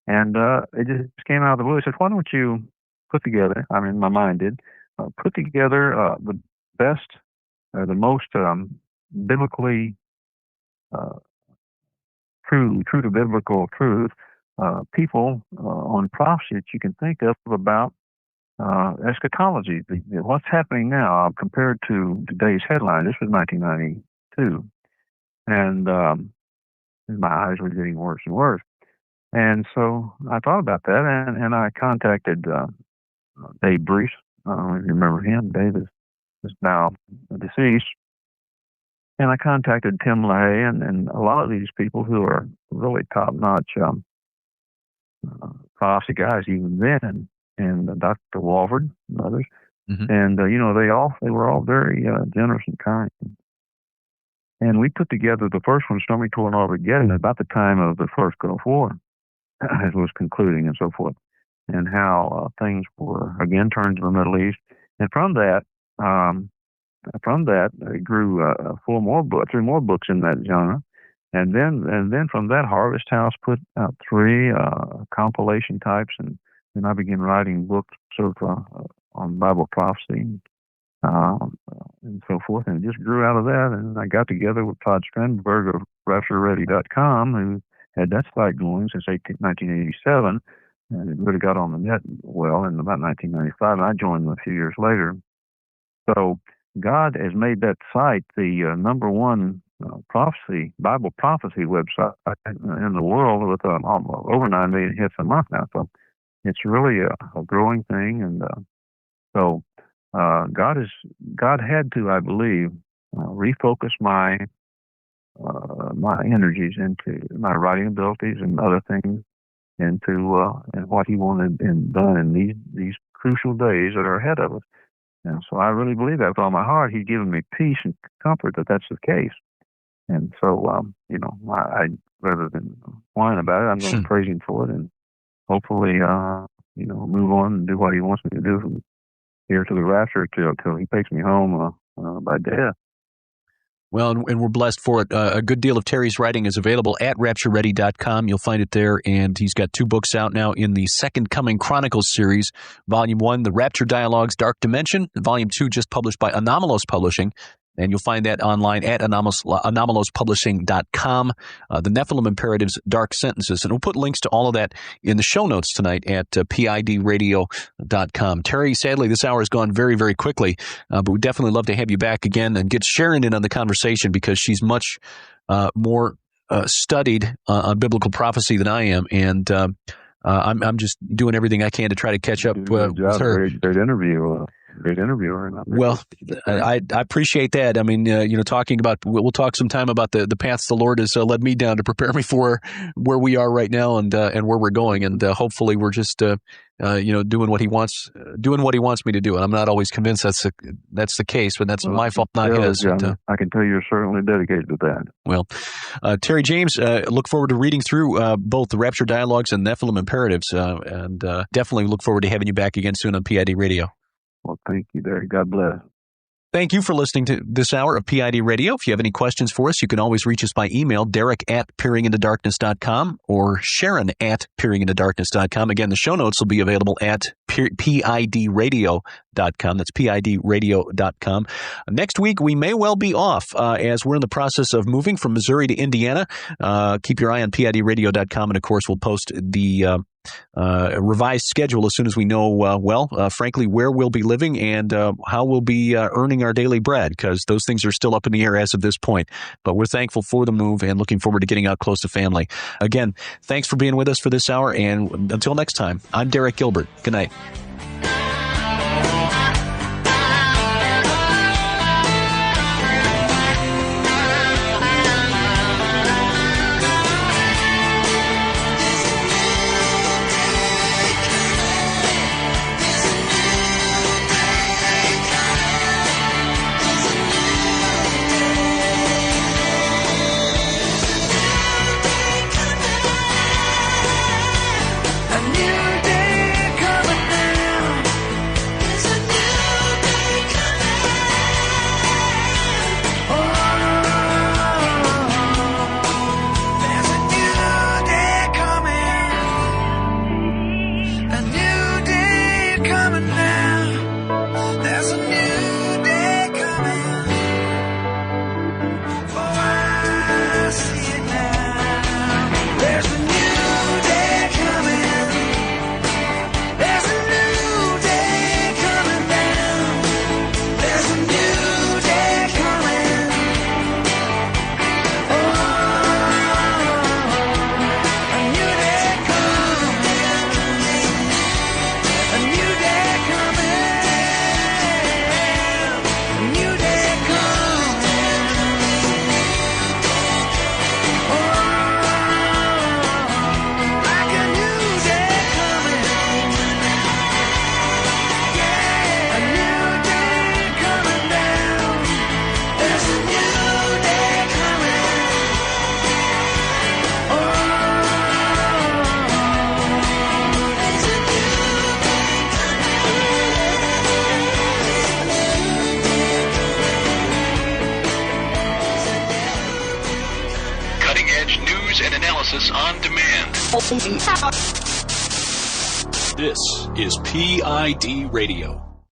and it just came out of the blue. It said, "Why don't you put together?" My mind did put together the best, the most biblically true to biblical truth, people on prophecy that you can think of about eschatology, what's happening now compared to today's headline. This was 1992, and my eyes were getting worse and worse. And so I thought about that, and I contacted Dave Brees. I don't know if you remember him. Dave is now deceased. And I contacted Tim LaHaye and a lot of these people who are really top-notch prophecy guys even then, and Dr. Walford and others. And, they were all very generous and kind. And we put together the first one, Stormy Toward Armageddon, about the time of the first Gulf War, as it was concluding and so forth, and how things were again turned to the Middle East. And from that, it grew three more books in that genre. And then from that, Harvest House put out 3 compilation types, and then I began writing books on Bible prophecy and so forth, and it just grew out of that. And I got together with Todd Strandberg of RaptureReady.com, who had that site going since 1987, and it really got on the net well in about 1995, and I joined them a few years later. So God has made that site the number one Bible prophecy website in the world with over 9 million hits a month now. So it's really a growing thing, and so God had to, I believe, refocus my energies into my writing abilities and other things into and what He wanted and done in these crucial days that are ahead of us. And so I really believe that with all my heart. He's given me peace and comfort that that's the case. And so, I rather than whine about it, I'm going to praise Him for it, and hopefully, move on and do what He wants me to do from here to the rapture till He takes me home by death. Well, and we're blessed for it. A good deal of Terry's writing is available at RaptureReady.com. You'll find it there, and he's got 2 books out now in the Second Coming Chronicles series. Volume 1, The Rapture Dialogues, Dark Dimension. Volume 2, just published by Anomalous Publishing. And you'll find that online at anomalouspublishing.com. The Nephilim Imperatives, Dark Sentences. And we'll put links to all of that in the show notes tonight at PIDradio.com. Terry, sadly, this hour has gone very, very quickly, but we'd definitely love to have you back again and get Sharon in on the conversation, because she's much more studied on biblical prophecy than I am. And I'm just doing everything I can to try to catch up with her. Great interview. Great interviewer. Well, I appreciate that. I mean, talking about, we'll talk some time about the paths the Lord has led me down to prepare me for where we are right now and where we're going. And hopefully we're just, doing what He wants me to do. And I'm not always convinced that's the case, but that's my fault, not his. Yeah, I can tell you're certainly dedicated to that. Well, Terry James, look forward to reading through both the Rapture Dialogues and Nephilim Imperatives, and definitely look forward to having you back again soon on PID Radio. Well, thank you, Derek. God bless. Thank you for listening to this hour of PID Radio. If you have any questions for us, you can always reach us by email, derek@peeringintodarkness.com or sharon@peeringintodarkness.com. Again, the show notes will be available at PIDradio.com. That's PIDradio.com. Next week, we may well be off as we're in the process of moving from Missouri to Indiana. Keep your eye on PIDradio.com, and of course, we'll post the revised schedule as soon as we know, frankly, where we'll be living and how we'll be earning our daily bread, because those things are still up in the air as of this point. But we're thankful for the move and looking forward to getting out close to family. Again, thanks for being with us for this hour, and until next time, I'm Derek Gilbert. Good night. A new day coming. This is PID Radio.